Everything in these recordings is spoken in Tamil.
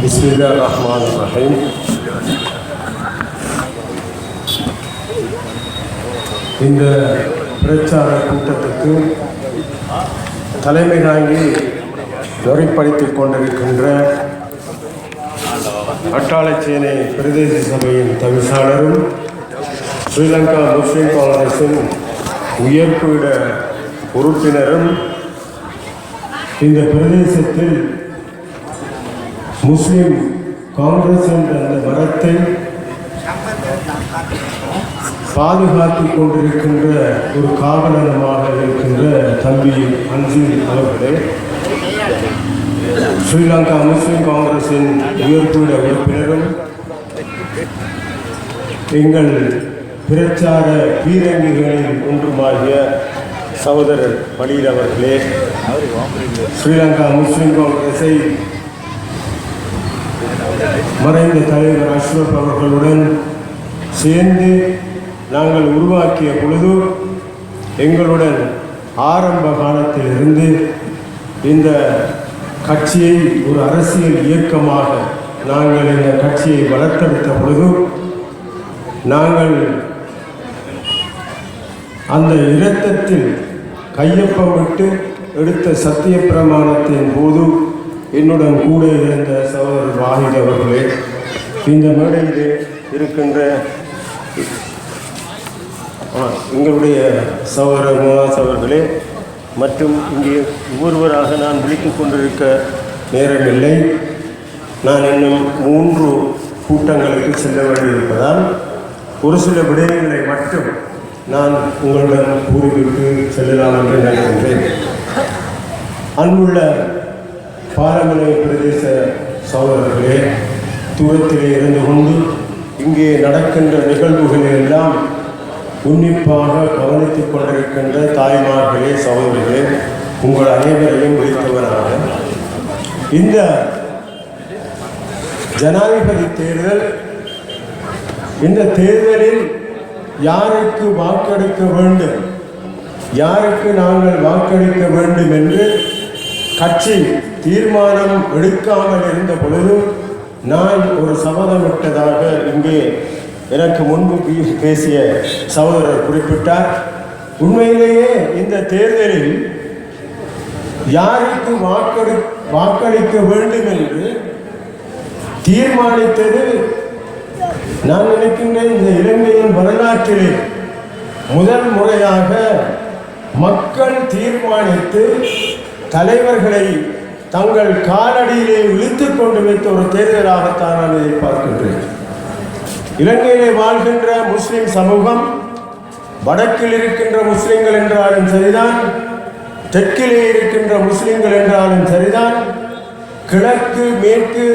பிஸ்மில்லாஹிர்ரஹ்மானிர்ரஹீம். இந்த பிரச்சார கூட்டத்துக்கு தலைமை தாங்கி நெறிப்படுத்திக் கொண்டிருக்கின்ற அட்டாளச்சேனை பிரதேச சபையின் தவிசாளரும் ஸ்ரீலங்கா முஸ்லிம் காங்கிரஸின் உயர்பீட உறுப்பினரும் இந்த பிரதேசத்தில் முஸ்லிம் காங்கிரஸ் என்ற அந்த மரத்தை பாதுகாத்துக் கொண்டிருக்கின்ற ஒரு காவலனமாக இருக்கின்ற தம்பி அன்சில் அவர்களே, ஸ்ரீலங்கா முஸ்லிம் காங்கிரஸின் உயர்பீட உறுப்பினரும் எங்கள் பிரச்சார பீரங்கிகளில் ஒன்றுமாகிய சகோதரர் பலீர் அவர்களே, ஸ்ரீலங்கா முஸ்லிம் காங்கிரஸை மறைந்த தலைவர் அஷ்ரப் அவர்களுடன் சேர்ந்து நாங்கள் உருவாக்கிய பொழுது எங்களுடன் ஆரம்ப காலத்திலிருந்து இந்த கட்சியை ஒரு அரசியல் இயக்கமாக நாங்கள் இந்த கட்சியை வளர்த்தெடுத்த பொழுது நாங்கள் அந்த இரத்தத்தில் கையொப்பமிட்டு எடுத்த சத்திய பிரமாணத்தின் போது என்னுடன் கூட இருந்த சகோதரர் வாஹித் அவர்களே, இந்த மேடையிலே இருக்கின்ற எங்களுடைய சகோதரர் முவாஸ் அவர்களே மற்றும் இங்கே ஒவ்வொருவராக நான் விழித்துக் கொண்டிருக்க நேரமில்லை. நான் இன்னும் 3 கூட்டங்களுக்கு செல்ல வேண்டியிருப்பதால் ஒரு சில விடயங்களை மட்டும் நான் உங்களுடன் கூறிவிட்டு செல்லலாம் என்று நினைக்கின்றேன். அன்புள்ள பாரமலை பிரதேச சகோதரர்களே, தூரத்திலே இருந்து கொண்டு இங்கே நடக்கின்ற நிகழ்வுகளை எல்லாம் உன்னிப்பாக கவனித்துக் கொண்டிருக்கின்ற தாய்மார்களே, சகோதரர்களே, உங்கள் அனைவரையும் விழித்தவராக இந்த ஜனாதிபதி தேர்தல், இந்த தேர்தலில் யாருக்கு வாக்களிக்க வேண்டும், யாருக்கு நாங்கள் வாக்களிக்க வேண்டும் என்று கட்சி தீர்மானம் எடுக்காமல் இருந்த பொழுது நான் ஒரு சபதமிட்டதாக இங்கே எனக்கு முன்பு பேசிய சகோதரர் குறிப்பிட்டார். உண்மையிலேயே இந்த தேர்தலில் யாருக்கு வாக்களிக்க வேண்டும் என்று தீர்மானித்தது நான் நினைக்கின்றேன் இந்த இலங்கையின் வரலாற்றிலே முதல் முறையாக மக்கள் தீர்மானித்து தலைவர்களை தங்கள் காலடியிலே இழுத்து கொண்டு வைத்த ஒரு தேர்தலாகத்தான் நான் இதை பார்க்கின்றேன். இலங்கையிலே வாழ்கின்ற முஸ்லிம் சமூகம், வடக்கில் இருக்கின்ற முஸ்லிம்கள் என்றாலும் சரிதான், தெற்கிலே இருக்கின்ற முஸ்லிம்கள் என்றாலும் சரிதான், கிழக்கு மேற்கு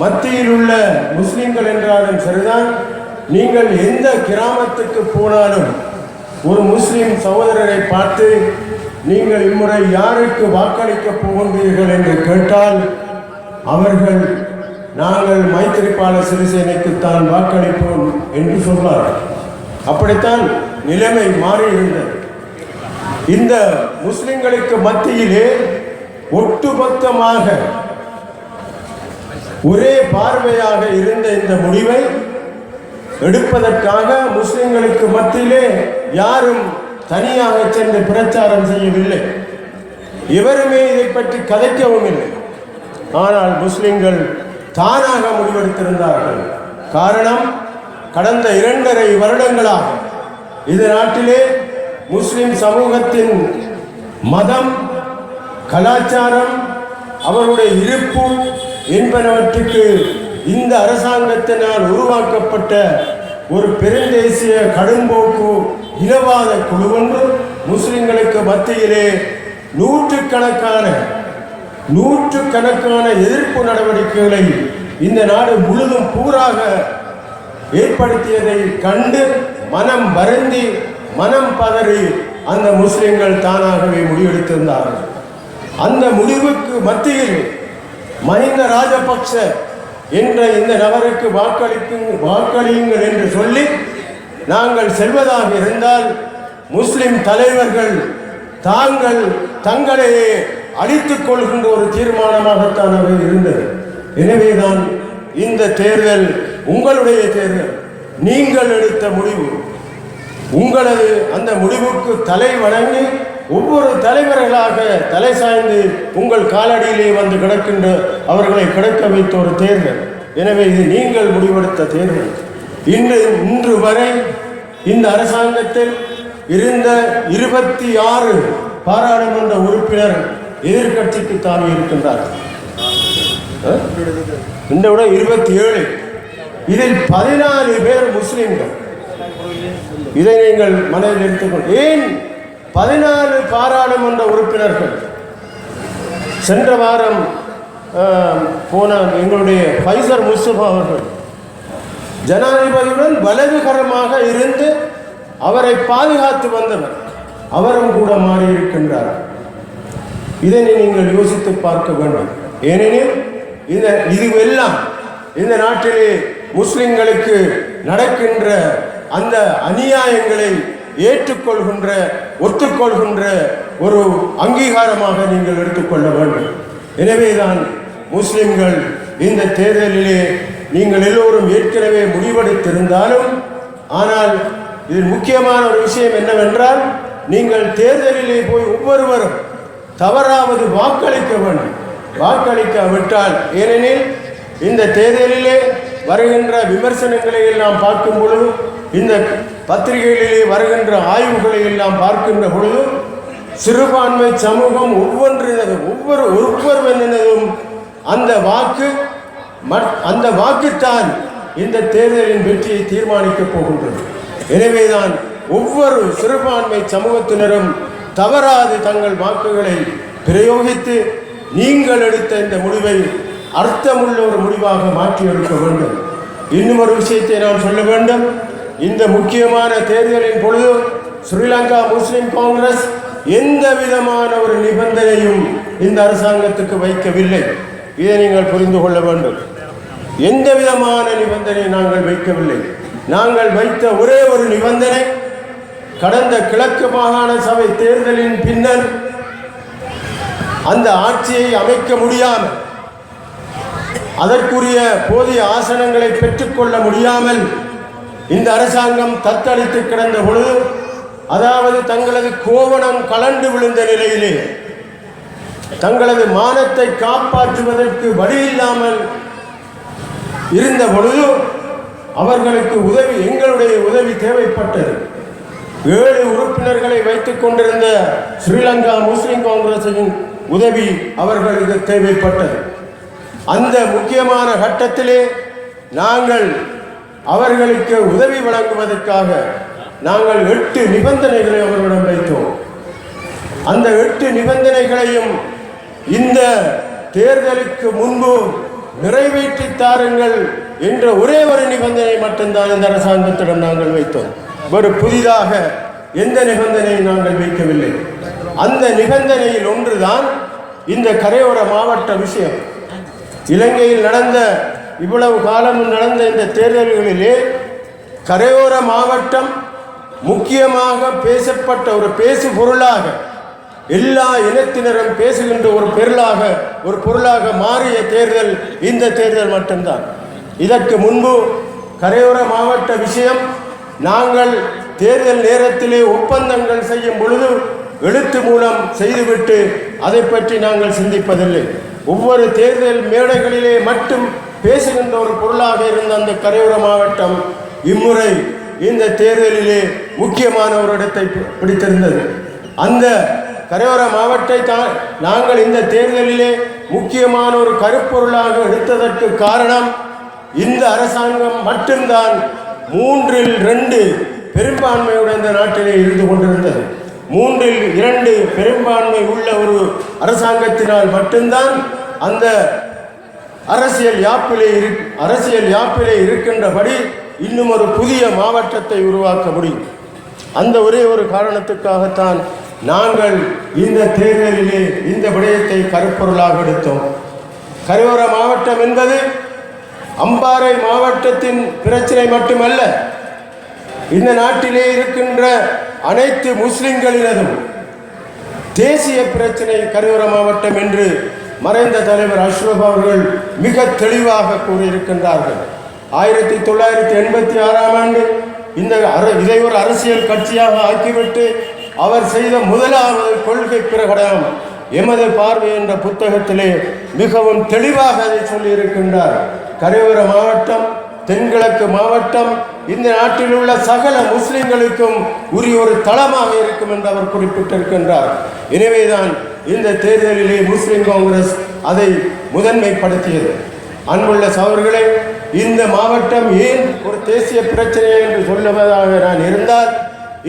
மத்தியில் உள்ள முஸ்லிம்கள் என்றாலும் சரிதான், நீங்கள் எந்த கிராமத்துக்கு போனாலும் ஒரு முஸ்லிம் சகோதரரை பார்த்து நீங்கள் இம்முறை யாருக்கு வாக்களிக்கப் போகின்றீர்கள் என்று கேட்டால் அவர்கள் நாங்கள் மைத்திரிபால சிறிசேனைக்குத்தான் வாக்களிப்போம் என்று சொல்வார்கள். அப்படித்தான் நிலைமை மாறியிருந்தது. இந்த முஸ்லிம்களுக்கு மத்தியிலே ஒட்டுமொத்தமாக ஒரே பார்வையாக இருந்த இந்த முடிவை எடுப்பதற்காக முஸ்லிம்களுக்கு மத்தியிலே யாரும் தனியாக சென்று பிரச்சாரம் செய்யவில்லை, எவருமே இதை பற்றி கதைக்கவும் இல்லை. ஆனால் முஸ்லிம்கள் தானாக முடிவெடுத்திருந்தார்கள். காரணம், கடந்த 2.5 வருடங்களாக இந்த நாட்டிலே முஸ்லிம் சமூகத்தின் மதம், கலாச்சாரம், அவருடைய இருப்பு என்பனவற்றுக்கு இந்த அரசாங்கத்தினால் உருவாக்கப்பட்ட ஒரு பெருந்தேசிய கடும்போக்கு இனவாத குழு ஒன்று முஸ்லிம்களுக்கு மத்தியிலே நூற்றுக்கணக்கான எதிர்ப்பு நடவடிக்கைகளை இந்த நாடு முழுதும் பூராக ஏற்படுத்தியதை கண்டு மனம் வருந்தி மனம் பதறி அந்த முஸ்லிம்கள் தானாகவே முடிவெடுத்திருந்தார்கள். அந்த முடிவுக்கு மத்தியில் மஹிந்த ராஜபக்ஷ என்ற இந்த நபருக்கு வாக்களியுங்கள் என்று சொல்லி நாங்கள் செல்வதாக இருந்தால் முஸ்லிம் தலைவர்கள் தங்களையே அழித்துக் கொள்கின்ற ஒரு தீர்மானமாகத்தான் அவை இருந்தது. எனவேதான் இந்த தேர்தல் உங்களுடைய தேர்தல், நீங்கள் எடுத்த முடிவு. உங்களது அந்த முடிவுக்கு தலை வணங்கி ஒவ்வொரு தலைவர்களாக தலை சாய்ந்து உங்கள் காலடியிலே வந்து கிடக்கின்ற அவர்களை கிடக்க வைத்த ஒரு தேர்தல். எனவே இது நீங்கள் முடிவெடுத்த தேர்தல். இன்று வரை இந்த அரசாங்கத்தில் இருந்த 26 பாராளுமன்ற உறுப்பினர் எதிர்கட்சிக்கு தாவி இருக்கின்றார்கள். இந்த விட 27, இதில் 14 பேர் முஸ்லிம்கள். இதை நீங்கள் மனதில் எடுத்துக்கொள். ஏன் 14 பாராளுமன்ற உறுப்பினர்கள்? சென்ற வாரம் போன எங்களுடைய ஃபைசர் முஸ்தபா அவர்கள் ஜனாதிபதியுடன் வலதுகரமாக இருந்து அவரை பாதுகாத்து வந்தவர், அவரும் கூட மாறியிருக்கின்றார். இதனை நீங்கள் யோசித்து பார்க்க வேண்டும். ஏனெனில் இதுவெல்லாம் இந்த நாட்டிலே முஸ்லிம்களுக்கு நடக்கின்ற அந்த அநியாயங்களை ஏற்றுக்கொள்கின்ற ஒத்துக்கொள்கின்ற ஒரு அங்கீகாரமாக நீங்கள் எடுத்துக்கொள்ள வேண்டும். எனவேதான் முஸ்லிம்கள் இந்த தேர்தலிலே நீங்கள் எல்லோரும் ஏற்கனவே முடிவெடுத்திருந்தாலும், ஆனால் இதில் முக்கியமான ஒரு விஷயம் என்னவென்றால், நீங்கள் தேர்தலிலே போய் ஒவ்வொருவரும் தவறாவது வாக்களிக்க வேண்டும். வாக்களிக்காவிட்டால், ஏனெனில் இந்த தேர்தலிலே வருகின்ற விமர்சனங்களை எல்லாம் பார்க்கும் பொழுது, இந்த பத்திரிகைகளிலே வருகின்ற ஆய்வுகளை எல்லாம் பார்க்கின்ற பொழுது, சிறுபான்மை சமூகம் ஒவ்வொருவரினதும் அந்த வாக்குத்தான் இந்த தேர்தலின் வெற்றியை தீர்மானிக்கப் போகின்றது. எனவேதான் ஒவ்வொரு சிறுபான்மை சமூகத்தினரும் தவறாது தங்கள் வாக்குகளை பிரயோகித்து நீங்கள் எடுத்த இந்த முடிவை அர்த்தமுள்ள ஒரு முடிவாக மாற்றி எடுக்க வேண்டும். இன்னும் ஒரு விஷயத்தை நான் சொல்ல வேண்டும். இந்த முக்கியமான தேர்தலின் பொழுது ஸ்ரீலங்கா முஸ்லிம் காங்கிரஸ் எந்த விதமான ஒரு நிபந்தனையும் இந்த அரசாங்கத்துக்கு வைக்கவில்லை. இதை நீங்கள் புரிந்து கொள்ள வேண்டும். எந்த விதமான நிபந்தனை நாங்கள் வைக்கவில்லை. நாங்கள் வைத்த ஒரே ஒரு நிபந்தனை, கடந்த கிழக்கு மாகாண சபை தேர்தலின் பின்னர் அந்த ஆட்சியை அமைக்க முடியாமல், அதற்குரிய போதிய ஆசனங்களை பெற்றுக்கொள்ள முடியாமல் இந்த அரசாங்கம் தத்தளித்து கிடந்த பொழுது, அதாவது தங்களது கோவணம் கலண்டு விழுந்த நிலையிலே தங்களது மானத்தை காப்பாற்றுவதற்கு வழியில்லாமல் இருந்த பொழுது அவர்களுக்கு எங்களுடைய உதவி தேவைப்பட்டது. 7 உறுப்பினர்களை வைத்துக் கொண்டிருந்த ஸ்ரீலங்கா முஸ்லிம் காங்கிரசின் உதவி அவர்களுக்கு தேவைப்பட்டது. அந்த முக்கியமான கட்டத்திலே நாங்கள் அவர்களுக்கு உதவி வழங்குவதற்காக நாங்கள் 8 நிபந்தனைகளை அவர்களிடம் வைத்தோம். அந்த 8 நிபந்தனைகளையும் இந்த தேர்தலுக்கு முன்பு நிறைவேற்றி தாருங்கள் என்ற ஒரே ஒரு நிபந்தனை மட்டும்தான் இந்த அரசாங்கத்திடம் நாங்கள் வைத்தோம். ஒரு புதிதாக எந்த நிபந்தனையை நாங்கள் வைக்கவில்லை. அந்த நிபந்தனையில் ஒன்றுதான் இந்த கரையோர மாவட்ட விஷயம். இலங்கையில் நடந்த இவ்வளவு காலமும் நடந்த இந்த தேர்தல்களிலே கரையோர மாவட்டம் முக்கியமாக பேசப்பட்ட ஒரு பேசு பொருளாக, எல்லா இனத்தினரும் பேசுகின்ற ஒரு பொருளாக மாறிய தேர்தல் இந்த தேர்தல் மட்டும்தான். இதற்கு முன்பு கரையோர மாவட்ட விஷயம் நாங்கள் தேர்தல் நேரத்திலே ஒப்பந்தங்கள் செய்யும் பொழுது எழுத்து மூலம் செய்துவிட்டு அதை பற்றி நாங்கள் சிந்திப்பதில்லை. ஒவ்வொரு தேர்தல் மேடைகளிலே மட்டும் பேசுகின்ற ஒரு பொருளாக இருந்த அந்த கரையோர மாவட்டம் இம்முறை இந்த தேர்தலிலே முக்கியமான ஒரு இடத்தை பிடித்திருந்தது. அந்த கரையோர மாவட்டத்தை நாங்கள் இந்த தேர்தலிலே முக்கியமான ஒரு கருப்பொருளாக எடுத்ததற்கு காரணம், இந்த அரசாங்கம் மட்டும்தான் 3-2 பெரும்பான்மையுடன் இந்த நாட்டிலே இருந்து கொண்டிருந்தது. 3-2 பெரும்பான்மை உள்ள ஒரு அரசாங்கத்தினால் மட்டும்தான் அந்த அரசியல் யாப்பிலே இருக்கின்றபடி இன்னும் ஒரு புதிய மாவட்டத்தை உருவாக்க முடியும். அந்த ஒரே ஒரு காரணத்துக்காகத்தான் நாங்கள் இந்த தேர்தலிலே இந்த விடயத்தை கருப்பொருளாக எடுத்தோம். கரையோர மாவட்டம் என்பது அம்பாறை மாவட்டத்தின் பிரச்சனை மட்டுமல்ல, இந்த நாட்டிலே இருக்கின்ற அனைத்து முஸ்லிம்களினதும் தேசிய பிரச்சனை கரையோர மாவட்டம் என்று மறைந்த தலைவர் அஷ்ரப் அவர்கள் மிக தெளிவாக கூறியிருக்கின்றார்கள். 1986ஆம் ஆண்டு இதை ஒரு அரசியல் கட்சியாக ஆக்கிவிட்டு அவர் செய்த முதலாவது கொள்கை பிரகடனம் எமது பார்வை என்ற புத்தகத்திலே மிகவும் தெளிவாக அதை சொல்லியிருக்கின்றார். கரையோர மாவட்டம், தென்கிழக்கு மாவட்டம் இந்த நாட்டில் உள்ள சகல முஸ்லிம்களுக்கும் உரிய ஒரு தளமாக இருக்கும் என்று அவர் குறிப்பிட்டிருக்கின்றார். எனவேதான் இந்த தேர்தலிலே முஸ்லிம் காங்கிரஸ் அதை முதன்மைப்படுத்தியது. அன்புள்ள சகோதரர்களே, இந்த மாவட்டம் ஏன் ஒரு தேசிய பிரச்சனை என்று சொல்லுவதாக நான் இருந்தால்,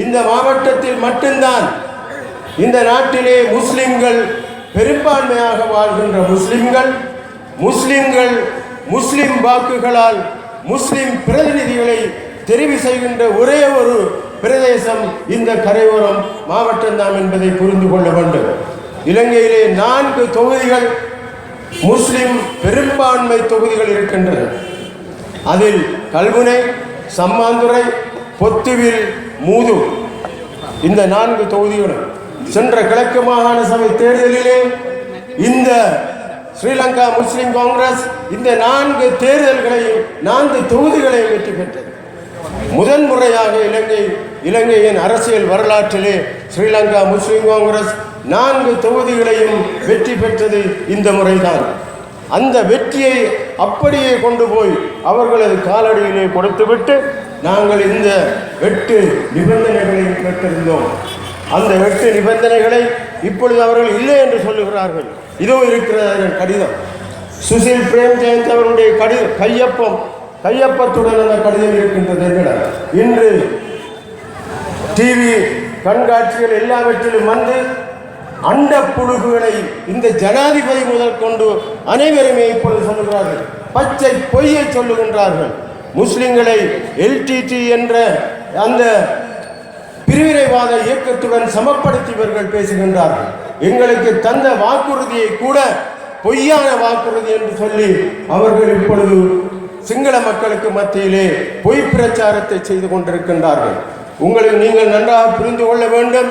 இந்த மாவட்டத்தில் மட்டும்தான் இந்த நாட்டிலே முஸ்லிம்கள் பெரும்பான்மையாக வாழ்கின்ற முஸ்லிம்கள் முஸ்லிம் வாக்குகளால் முஸ்லிம் பிரதிநிதிகளை தெரிவு செய்கின்ற ஒரே ஒரு பிரதேசம் இந்த கரையோரம் மாவட்டம்தான் என்பதை புரிந்து கொள்ள வேண்டும். இலங்கையிலே 4 தொகுதிகள் முஸ்லிம் பெரும்பான்மை தொகுதிகள் இருக்கின்றன. அதில் கல்முனை, சம்மாந்துறை, பொத்துவில், மூதூர் இந்த 4 தொகுதிகளும் சென்ற கிழக்கு மாகாண சபை தேர்தலிலே இந்த ஸ்ரீலங்கா முஸ்லிம் காங்கிரஸ் இந்த 4 தேர்தல்களையும் 4 தொகுதிகளையும் வெற்றி பெற்றது. முதன்முறையாக இலங்கையின் அரசியல் வரலாற்றிலே ஸ்ரீலங்கா முஸ்லிம் காங்கிரஸ் 4 தொகுதிகளையும் வெற்றி பெற்றது இந்த முறைதான். அந்த வெற்றியை அப்படியே கொண்டு போய் அவர்களது காலடியிலே கொடுத்துவிட்டு நாங்கள் இந்த 8 நிபந்தனைகளையும் பெற்றிருந்தோம். அந்த 8 நிபந்தனைகளை இப்பொழுது அவர்கள் இல்லை என்று சொல்லுகிறார்கள். இதோ இருக்கிற கடிதம், சுசில் பிரேம்ஜெயந்த் அவருடைய கையொப்பத்துடன் அந்த கடிதம் இருக்கின்றது. என்னிடம் இன்று டிவி கண்காட்சிகள் எல்லாவற்றிலும் வந்து அண்ட புழுகுகளை இந்த ஜனாதிபதி முதல் கொண்டு அனைவருமே இப்பொழுது சொல்லுகிறார்கள், பச்சை பொய்யை சொல்லுகின்றார்கள். முஸ்லிம்களை எல்டிடி என்ற அந்த பிரிவினைவாத இயக்கத்துடன் சமப்படுத்தி இவர்கள் பேசுகின்றார்கள். எங்களுக்கு தந்த வாக்குறுதியை கூட பொய்யான வாக்குறுதி என்று சொல்லி அவர்கள் இப்பொழுது சிங்கள மக்களுக்கு மத்தியிலே பொய் பிரச்சாரத்தை செய்து கொண்டிருக்கின்றார்கள். நீங்கள் நன்றாக புரிந்து கொள்ள வேண்டும்.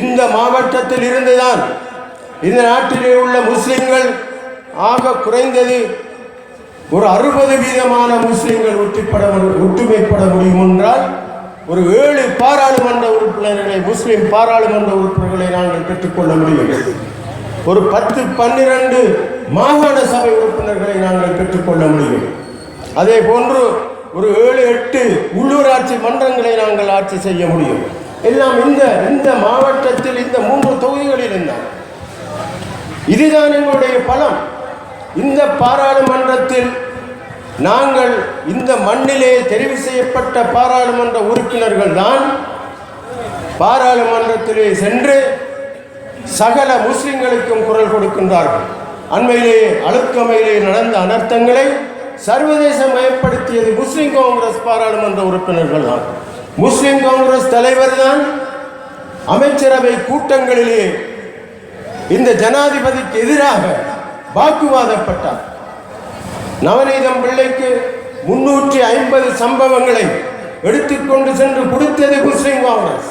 இந்த மாவட்டத்தில் இருந்துதான் இந்த நாட்டிலே உள்ள முஸ்லிம்கள் ஆக குறைந்தது ஒரு 60% முஸ்லிம்கள் ஒற்றுமைப்பட முடியும் என்றால் ஒரு 7 பாராளுமன்ற உறுப்பினர்களை, முஸ்லிம் பாராளுமன்ற உறுப்பினர்களை நாங்கள் பெற்றுக்கொள்ள முடியும். ஒரு 10-12 மாகாண சபை உறுப்பினர்களை நாங்கள் பெற்றுக்கொள்ள முடியும். அதே போன்று ஒரு 7-8 உள்ளூராட்சி மன்றங்களை நாங்கள் ஆட்சி செய்ய முடியும். எல்லாம் இந்த மாவட்டத்தில் இந்த 3 தொகுதிகளில் இருந்தால் இதுதான் எங்களுடைய பலம். இந்த பாராளுமன்றத்தில் நாங்கள் இந்த மண்ணிலே தெரிவு செய்யப்பட்ட பாராளுமன்ற உறுப்பினர்கள் தான் பாராளுமன்றத்திலே சென்று சகல முஸ்லிம்களுக்கும் குரல் கொடுக்கின்றார்கள். அண்மையிலே அழுக்கமையிலே நடந்த அனர்த்தங்களை சர்வதேச மயப்படுத்தியது முஸ்லிம் காங்கிரஸ் பாராளுமன்ற உறுப்பினர்கள் தான். முஸ்லிம் காங்கிரஸ் தலைவர் தான் அமைச்சரவை கூட்டங்களிலே இந்த ஜனாதிபதிக்கு எதிராக வாக்குவாதப்பட்டார். நவநீதம் பிள்ளைக்கு 350 சம்பவங்களை எடுத்துக்கொண்டு சென்று கொடுத்தது முஸ்லிம் காங்கிரஸ்.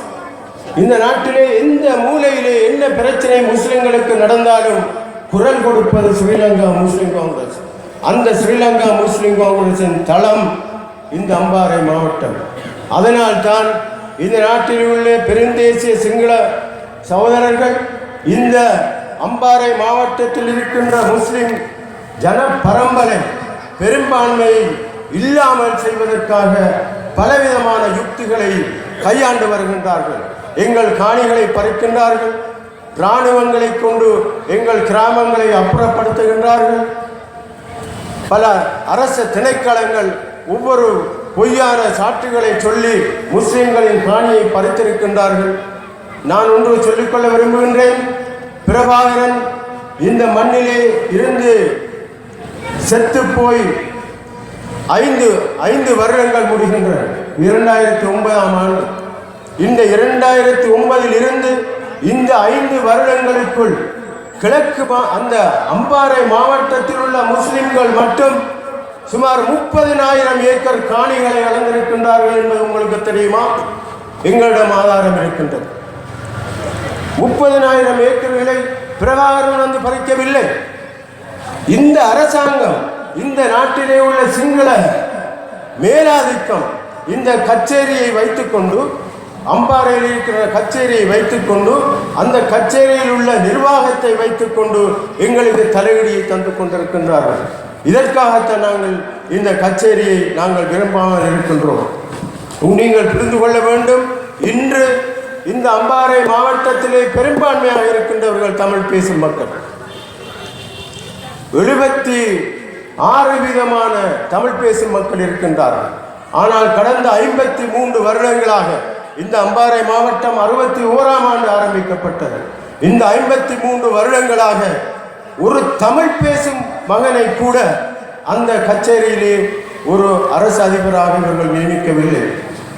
இந்த நாட்டிலே எந்த மூலையிலே என்ன பிரச்சனை முஸ்லிம்களுக்கு நடந்தாலும் குரல் கொடுப்பது ஸ்ரீலங்கா முஸ்லிம் காங்கிரஸ். அந்த ஸ்ரீலங்கா முஸ்லிம் காங்கிரஸின் தளம் இந்த அம்பாறை மாவட்டம். அதனால் தான் இந்த நாட்டில் உள்ள பெருந்தேசிய சிங்கள சகோதரர்கள் இந்த அம்பாறை மாவட்டத்தில் இருக்கின்ற முஸ்லிம் ஜன பரம்பரை பெரும்பான்மையை இல்லாமல் செய்வதற்காக பலவிதமான யுக்திகளை கையாண்டு வருகின்றார்கள். எங்கள் காணிகளை பறிக்கின்றார்கள், இராணுவங்களை கொண்டு எங்கள் கிராமங்களை அப்புறப்படுத்துகின்றார்கள். பல அரச திணைக்களங்கள் ஒவ்வொரு பொய்யான சாட்டுகளை சொல்லி முஸ்லிம்களின் காணியை பறித்திருக்கின்றார்கள். நான் ஒன்று சொல்லிக்கொள்ள விரும்புகின்றேன். பிரபாகரன் இந்த மண்ணிலே இருந்து செத்து போய் 5 வருடங்கள் முடிகின்றன. 2009ஆம் ஆண்டு. இந்த 2009 இருந்து இந்த 5 வருடங்களுக்குள் கிழக்கு அந்த அம்பாறை மாவட்டத்தில் உள்ள முஸ்லிம்கள் மட்டும் சுமார் 30,000 ஏக்கர் காணிகளை அளந்திருக்கின்றார்கள் என்பது உங்களுக்கு தெரியுமா? எங்களிடம் ஆதாரம் இருக்கின்றது. 30,000 ஏக்கர்களை பிரபாகரன் வந்து பறிக்கவில்லை. இந்த அரசாங்கம் இந்த நாட்டிலே உள்ள சிங்கள மேலாதிக்கம் இந்த கச்சேரியை வைத்துக்கொண்டு, அம்பாறையில் இருக்கிற கச்சேரியை வைத்துக்கொண்டு, அந்த கச்சேரியில் உள்ள நிர்வாகத்தை வைத்துக்கொண்டு எங்களுக்கு தலையீடியை தந்து கொண்டிருக்கின்றார்கள். இதற்காகத்தான் நாங்கள் இந்த கச்சேரியை நாங்கள் விரும்பாமல் இருக்கின்றோம். நீங்கள் புரிந்து கொள்ள வேண்டும், இன்று இந்த அம்பாறை மாவட்டத்திலே பெரும்பான்மையாக இருக்கின்றவர்கள் தமிழ் பேசும் மக்கள். 76% தமிழ் பேசும் மக்கள் இருக்கின்றார்கள். ஆனால் கடந்த 53 வருடங்களாக இந்த அம்பாறை மாவட்டம் 61ஆம் ஆண்டு ஆரம்பிக்கப்பட்டது. இந்த 53 வருடங்களாக ஒரு தமிழ் பேசும் மகனை கூட அந்த கச்சேரியிலே ஒரு அரசு அதிபராக இவர்கள் நியமிக்கவில்லை.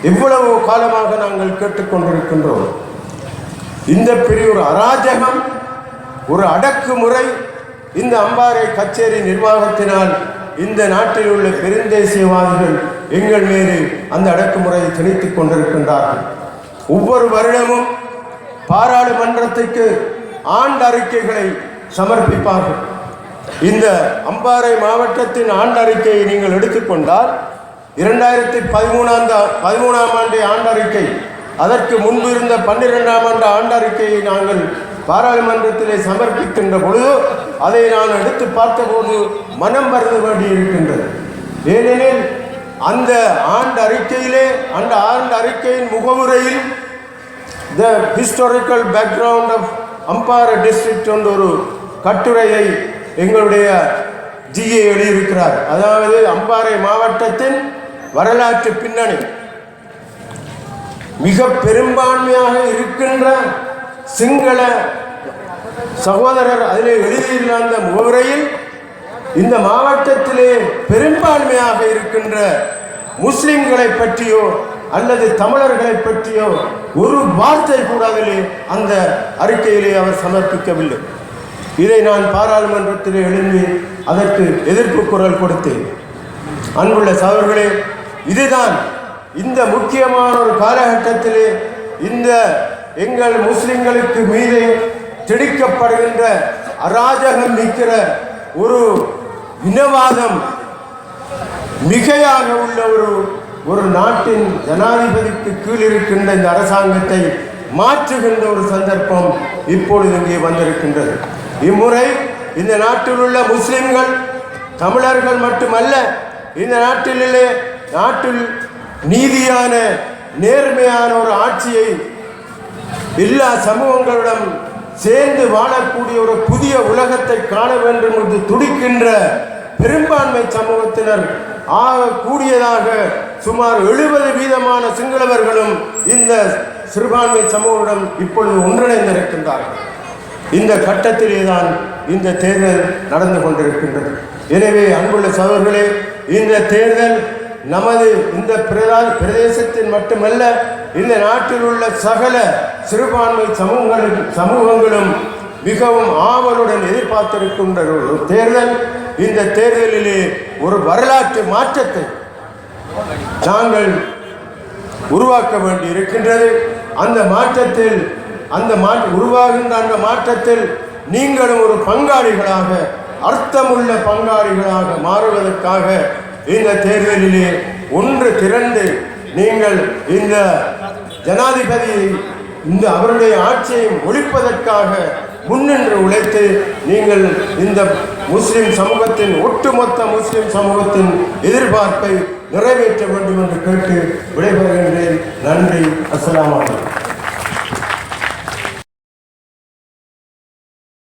எவ்வளவு காலமாக நாங்கள் கேட்டுக்கொண்டிருக்கின்றோம். இந்த பெரிய ஒரு அராஜகம், ஒரு அடக்குமுறை இந்த அம்பாறை கச்சேரி நிர்வாகத்தினால் இந்த நாட்டில் உள்ள பெருந்தேசியவாதிகள் எங்கள் மீது அந்த அடக்குமுறையை திணித்துக் கொண்டிருக்கின்றார்கள். ஒவ்வொரு வருடமும் பாராளுமன்றத்துக்கு ஆண்டறிக்கைகளை சமர்ப்பிப்பார்கள். இந்த அம்பாறை மாவட்டத்தின் ஆண்டறிக்கையை நீங்கள் எடுத்துக்கொண்டால் 2013ஆம் ஆண்டு ஆண்டறிக்கை, அதற்கு முன்பு இருந்த 12ஆம் ஆண்டு ஆண்டறிக்கையை நாங்கள் பாராளுமன்றத்திலே சமர்ப்பிக்கின்ற பொழுது அதை நான் எடுத்து பார்த்தபோது மனம் வருந்த வேண்டி இருக்கின்றது. ஏனெனில் அந்த ஆண்டறிக்கையிலே, அந்த ஆண்டறிக்கையின் முகவுரையில் the historical background of Ampara district என்ற ஒரு கட்டுரையை எங்களுடைய ஜிஏ எழுதியிருக்கிறார். அதாவது அம்பாறை மாவட்டத்தின் வரலாற்று பின்னணி, மிக பெரும்பான்மையாக இருக்கின்ற சிங்கள சகோதரர் அதிலே எழுதியுள்ள அந்த முகவுரையில் இந்த மாவட்டத்திலே பெரும்பான்மையாக இருக்கின்ற முஸ்லிம்களை பற்றியோ அல்லது தமிழர்களை பற்றியோ ஒரு வார்த்தை கூட அதிலே அந்த அறிக்கையிலே அவர் சமர்ப்பிக்கவில்லை. இதை நான் பாராளுமன்றத்திலே எழுந்து அதற்கு எதிர்ப்பு குரல் கொடுத்தேன். அன்புள்ள சகோதரர்களே, இதுதான் இந்த முக்கியமான ஒரு காலகட்டத்திலே இந்த எங்கள் முஸ்லிம்களுக்கு மீது திணிக்கப்படுகின்ற அராஜகம் நிற்கிற ஒரு இனவாதம் மிகையாக உள்ள ஒரு நாட்டின் ஜனாதிபதிக்கு கீழ் இருக்கின்ற இந்த அரசாங்கத்தை மாற்றுகின்ற ஒரு சந்தர்ப்பம் இப்பொழுது இங்கே வந்திருக்கின்றது. இம்முறை இந்த நாட்டில் உள்ள முஸ்லிம்கள், தமிழர்கள் மட்டுமல்ல, இந்த நாட்டில் நீதியான நேர்மையான ஒரு ஆட்சியை எல்லா சமூகங்களிடம் சேர்ந்து வாழக்கூடிய ஒரு புதிய உலகத்தை காண வேண்டும் என்று துடிக்கின்ற பெரும்பான்மை சமூகத்தினர் கூடியதாக சுமார் 70% சிங்களவர்களும் இந்த சிறுபான்மை சமூகம் இப்பொழுது ஒன்றிணைந்திருக்கின்றார்கள். இந்த கட்டத்திலே தான் இந்த தேர்தல் நடந்து கொண்டிருக்கின்றது. எனவே அன்புள்ள சகோதரர்களே, இந்த தேர்தல் நமது இந்த பிரதேசத்தின் மட்டுமல்ல, இந்த நாட்டில் உள்ள சகல சிறுபான்மை சமூகங்களும் மிகவும் ஆவலுடன் எதிர்பார்த்திருக்கின்ற ஒரு தேர்தல். இந்த தேர்தலிலே ஒரு வரலாற்று மாற்றத்தை நாங்கள் உருவாக்க வேண்டி இருக்கின்றது. அந்த மாற்றத்தில் உருவாகின்ற அந்த மாற்றத்தில் நீங்களும் ஒரு பங்காளிகளாக, அர்த்தமுள்ள பங்காளிகளாக மாறுவதற்காக இந்த தேர்தலிலே ஒன்று திரண்டு நீங்கள் இந்த ஜனாதிபதியை அவருடைய ஆட்சியை ஒழிப்பதற்காக முன்னின்று உழைத்து நீங்கள் இந்த முஸ்லிம் சமூகத்தின், ஒட்டுமொத்த முஸ்லிம் சமூகத்தின் எதிர்பார்ப்பை நிறைவேற்ற வேண்டும் என்று கேட்டு விடைபெறுகின்றேன். நன்றி. அஸ்ஸலாமு அலைக்கும்.